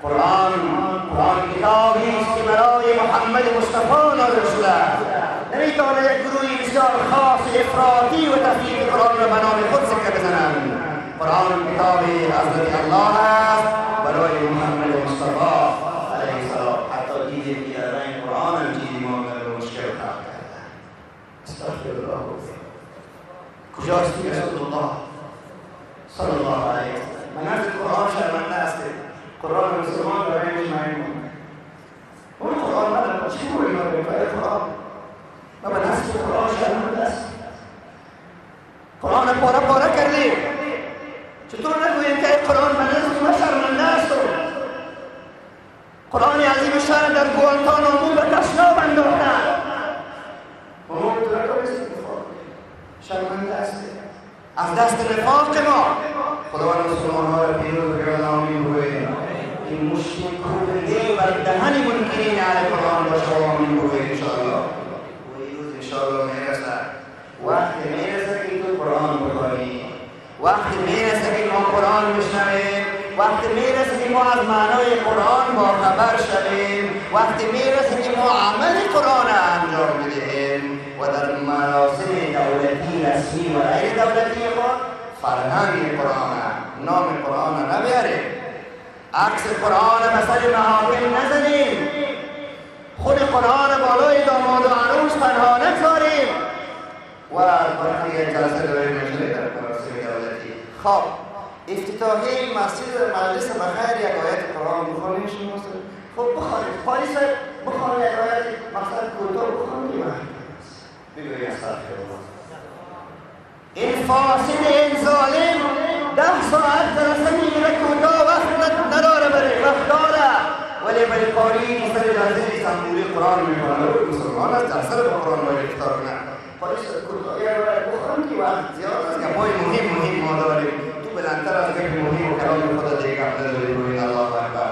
قرآن کتابی است که برای محمد مصطفی نازل شده است. نمیتونه یک گروهی بسیار خاص افراطی و تفریطی قرآن را به نام خود سکه بزنند. قرآن کتابی حضرت الله است برای محمد مصطفی علیه السلام. حتی چیزی که در این قرآن هم چیزی ما در مشکل خلق کرده. استغفر الله. کجاست رسول الله صلی الله علیه و سلم؟ من از قرآن شرمنده است. قرآن مسلمان برای مجمعین اون قرآن ندارد. چی بوری ندارد برای قرآن؟ و من از قرآن شرمنده است. قرآن پاره پاره کردیم. چطور نگوییم که قرآن من از ما شرمنده است؟ قرآن عظیم شان در گوانتانامو به تشناب انداختن. اون شرمنده است از دست نفاق ما. خداوند مسلمان‌ها را پیروز و گردانی بگویید. این مشکل کوبنده بر دهن منکرین علی قرآن باشه و آمین بگویید انشاءالله. و این روز انشاءالله میرسد. وقتی میرسد که تو قرآن بخوانی، وقتی میرسد که ما قرآن بشنویم، وقتی میرسد که ما از معنای قرآن باخبر شویم، وقتی میرسد که ما عمل قرآن انجام بدهیم و در مراسم دولتی رسمی و غیر دولتی خود فرهنگ قرآن نام قرآن نبیاریم، عکس قرآن مثل محاکم نزنیم، خود قرآن بالای داماد و عروس تنها نگذاریم و برخی جلسه داریم نشده در مراسم دولتی. خب افتتاحی مسجد مجلس بخیر یک آیت قرآن بخونیم شما خب بخونیم پاریس بخونیم یک آیت مثلا کوتاه بخونیم بگویم استغفر الله. این فاسد این ظالم 10 ساعت جلسه میگیره کوتاه وقت نداره برای وقت داره ولی برای قاری سر جلسه سنبولی قرآن میکنه. مسلمان است جلسه به قرآن باید اختار کنه. پاریس کوتاه یک آیت بخونیم که وقت زیاد است که پای مهم ما داریم. تو بلندتر از گفت مهم و کلام خدا دیگه نداری بگوید الله اکبر.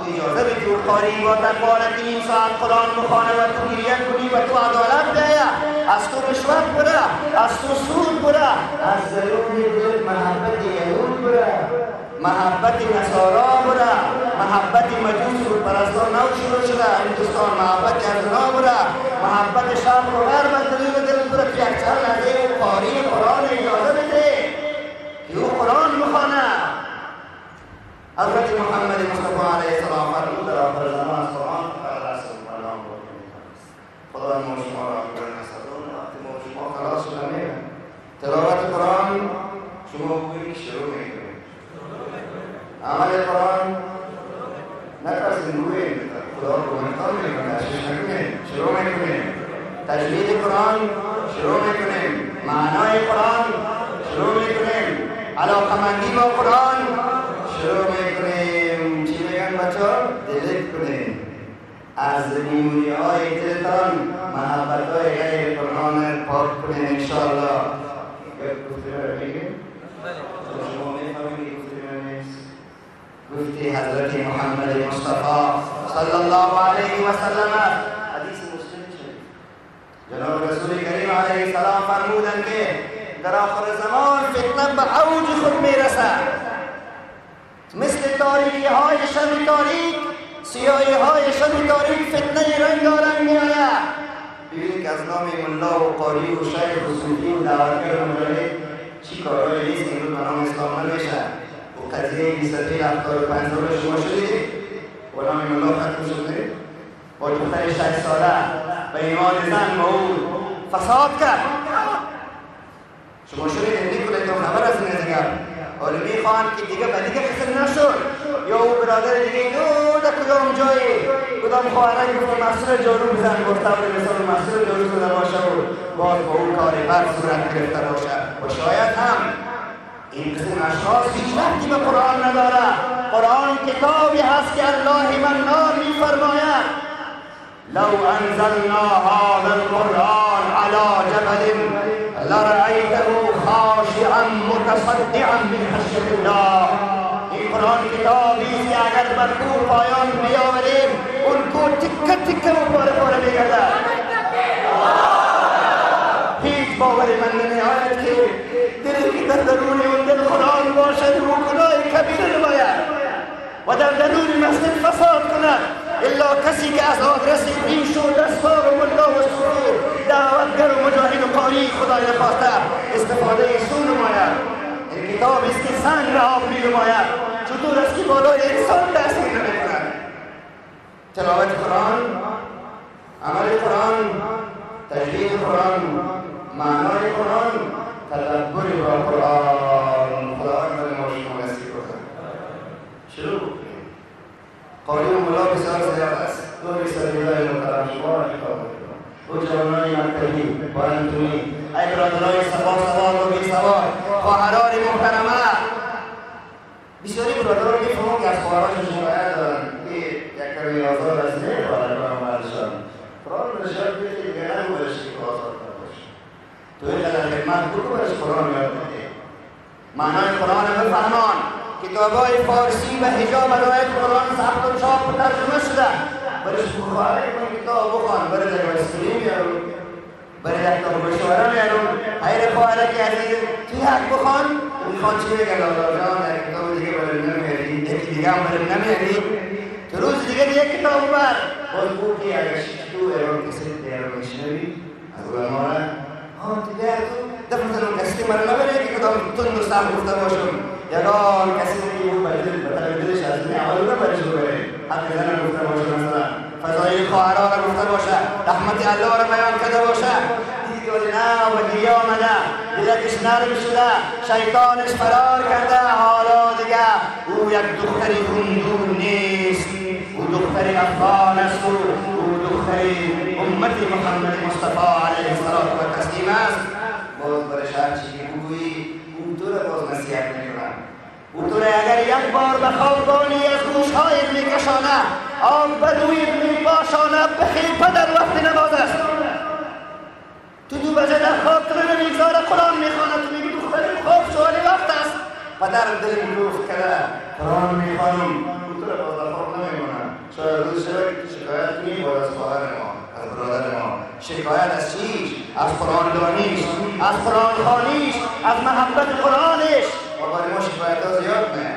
تو اجازه بدی و قاری با تقوارت نیم ساعت قرآن بخونه و تو گریه کنی و تو عدالت بیاید. از تو رشوت بره، از تو سود بره، از ضرور دل محبت یهود بره، محبت نصارا بره، محبت مجوس و پرستان نو شروع شده هندوستان، محبت ارزنا بره، محبت شرق و غرب از دل بره که یک چند از این قاری قرآن اجازه بده که او قرآن بخونه. حضرت محمد مصطفی علیه السلام فرمود در آخر زمان از قرآن رسول الله خدا ما شما را خلاص شده میگن تلاوت قرآن شما بگویید شروع میکنید، عمل قرآن نترسید بگویید خدا رو منطقه میکنید، تشریح میکنید شروع میکنید، تجوید قرآن شروع میکنید، معنای قرآن شروع میکنید، علاقمندی با قرآن شروع میکنید. چی میگن بچه ها؟ دلیت کنید از نیمونی های دلتان محبت های غیر قرآن پاک کنید انشاءالله. گفتی رو بگیم؟ شما میفهمید گفتی رو نیست؟ گفتی حضرت محمد مصطفی صلی الله علیه و سلم حدیث مسلم شد. جناب رسول کریم علیه السلام فرمودند که در آخر زمان فتنه به اوج خود میرسد مثل تاریکی های شب تاریک، سیاهی های شب تاریک فتنه رنگارنگ میآید. ببینید که از نام ملا و قاری و شیخ و صوفی و دعوتگر و مجاهد چی کارهایی نیست که به نام اسلام نمیشه. و قضیه 2375 ساله شما شدید و نام ملا ختم شده با دختر 6 ساله به ایمان زن موعود فساد کرد. شما شدید هندی کنید تو خبر از این دیگر حالا میخوان که دیگه به دیگه قسم نشد یا او برادر دیگه در کدام جایی کدام خواهرک گفت مسئول جارو بزن گفته و مثال مسئول جارو بزن باشه و باز با اون کاری بر صورت گرفته باشه و شاید هم این قسم اشخاص هیچ وقتی به قرآن نداره. قرآن کتابی هست که الله منان میفرماید لو انزلنا هذا القرآن على جبل لرأيته خاشعا متصدعا من خشية الله. این قرآن کتابی است که اگر بر کوه پایان بیاوریم اون کوه تکه تکه و پاره پاره میگردد. هیچ باوری من نمیآید که دلی که در درون اون دل قرآن باشد و خدای کبیر نماید. و در درون مسجد فساد کند، الا کسی که از آدرس ریش و دستار و ملا و سرور دعوتگر و مجاهد و قاری خدای نخواسته استفاده سو نماید. این کتاب است که سنگ را آب می نماید، چطور است که بالای انسان دست می نماید. تلاوت قرآن، عمل قرآن، تجوید قرآن، معنای قرآن، تدبر با قرآن. خدا اکبر ما نصیب کنه. شروع قاری و ملا بسیار زیاد است. دور سبیلای محترم شما را خطاب می‌کنم. او جوانان مکتبی، بارندونی، ای برادرای سوار و بی سوار، خواهران محترمه، بسیاری برادران می‌فهمند که از خواهرانشون شکایت دارند که یک کمی آزاد است نمی‌بارد برآمدشان. قرآن نشان میده که نگو برش که آزاد نباشه. تو اینقدر خدمت بکن برش قرآن یاد بده. معنای قرآن بفهمان. کتاب‌های فارسی و حجاب روایت قرآن ثبت و چاپ و ترجمه شده. برش بخواه این کتاب بخوان، برای در اسکرین بیارون، برای در کتاب مشوره بیارون. خیر خواهره که عزیز توی حق بخوان، میخوان چی بگن الله جان در کتاب دیگه برای نمیاری، یکی دیگه هم برای نمیاری. تو روز دیگه یک کتاب بر باز بود که اگر تو ایران کسی دیران میشنوی از علما را دیگه تو دفتر کسی مرا نبره که کدام تون مستعب گفته باشم یگان کسی که او بطر دلش از این اول نبرش بره حق زن گفته باشه، مثلا فضای خواهران را گفته باشه، رحمت الله را بیان کرده باشه. دیدی نه و دیگه آمده دیدکش نرم شده، شیطانش فرار کرده. حالا دیگه او یک دختری هندو نیست، او دختری افغان است، او دختری امت محمد مصطفی علیه الصلاة و تسلیم است. باز برش هرچی که بگویی او تو را باز نصیحت میکنم. او تو را اگر یک بار به خوابانی از گوشهایت میکشانه، آب به رویت میپاشانه، بخیر پدر وقت نماز است. تو دو بجه در خواب تو نمیگذاره قرآن میخوانه، تو میگی دختری خواب سوالی وقت است. پدر دل میگفت کرده قرآن میخوانم، او تو را باز در خواب نمیمونم. شاید روز شده که شکایت کنی باید از خواهر ما، از برادر ما. شکایت از چیش؟ از قرآن دانیش، از قرآن خوانیش، از محبت قرآنش. و برای ما شکایت ها زیاد نه،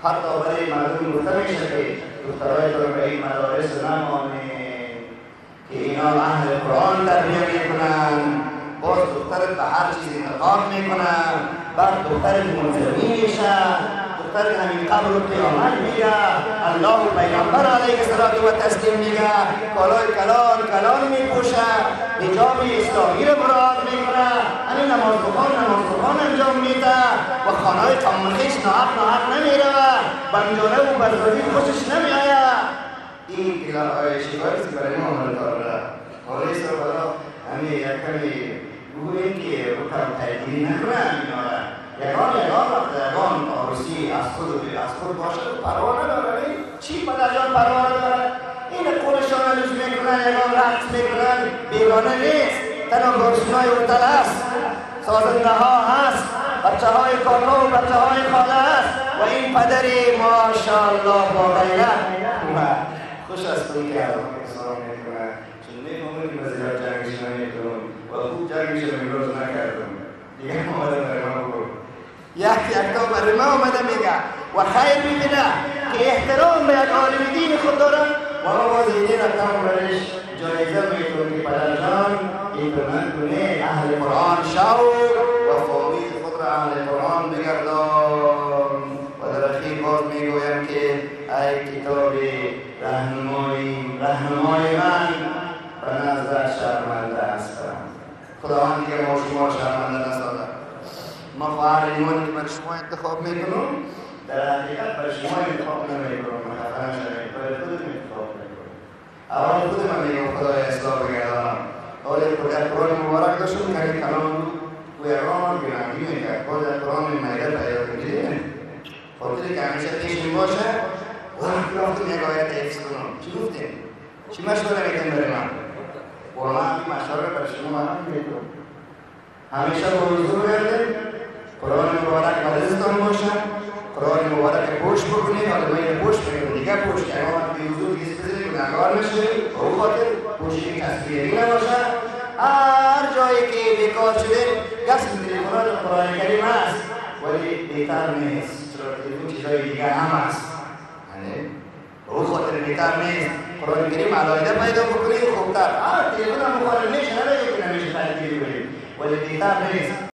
حتی برای مردم گفته میشه که دخترهای تو به این مدارس نمانه که اینا اهل قرآن تربیه میکنن. باز دخترت به هر چیز انتقاد میکنن، بعد دخترت منزوی میشه، دخترت همین قبر و قیامت میگه، الله و پیغمبر علیه الصلاة و تسلیم میگه، کالای کلان میپوشه، حجاب اسلامی رو مراعات میکنه، همین نماز بخوان انجام میده و خانه‌های قمخیش ناحق نمیره، بنجانه و برزادی خوشش نمیآیه. این شکایتی برای ما مرداره. حالا ایسا برا همین یک کمی بگوییم که بکرم تاییدی نکنم اینا را. یگان عروسی از خود باشه پروا نداره. چی پدر جان پروا نداره؟ این قولشان را لوز میکنن، یگان رقص میکنن، بیگانه نیست. تنها گرسنای اوتل هست، سازنده ها هست، بچه های کاکا و بچه های خاله هست و این پدری ماشاءالله با غیرت خوش است که از آن سلام میکنه. چون میفهمون که وزیرات جنگش نمیکنم و خوب جنگش امروز نکردم دیگه آمده برای ما بگو یک تا برای ما آمده میگه و خیر میبینه که احترام به یک عالم دین خود دارم و ما باز اینی رقم برش جایزه میتون که پدر جان ایتونن کنه اهل قرآن شو و فامید خود را اهل قرآن بگردان. و در اخیر باز میگویم که ای کتاب رهنمای من به نظر شرمنده هستم. خداوند دیگه ما شما شرمنده نسازد. ما خواهر ایمانی که برای شما انتخاب میکنم در حقیقت برای شما انتخاب نمیکنم، خفه نشوید، برای خودم انتخاب میکنم. اول خودم میگم خدای اصلاح بگردانم. اول در قرآن مبارک داشتم که کلام و ایران گرانگی میکرد. باز در قرآن مایده پیدا کنید خاطری که همیشه پیشین باشه وقتی رفتم یک آیت حفظ کنم. چی گفتیم؟ چی مشوره میکنم برای من؟ با من این مشوره برای شما هم میکنم. همیشه با حضور بردیم قرآن مبارک مدرستان باشه، قرآن مبارک پوش بکنید، حالا باید پوش بکنید دیگه پوش که اما به حضور دیگه سپزید که نگار نشه با او خاطر پوشی تصویری نباشه. هر جایی که بیکار شده گفت تلفنات قرآن کریم هست ولی بهتر نیست، چرا تلفن چیزای دیگه هم هست. دیتا نیست. قرآن کریم علایده پیدا بکنید خوبتر. تلفن هم مخالف نیست، نمیشه کنه میشه خیلی ولی دیتا نیست.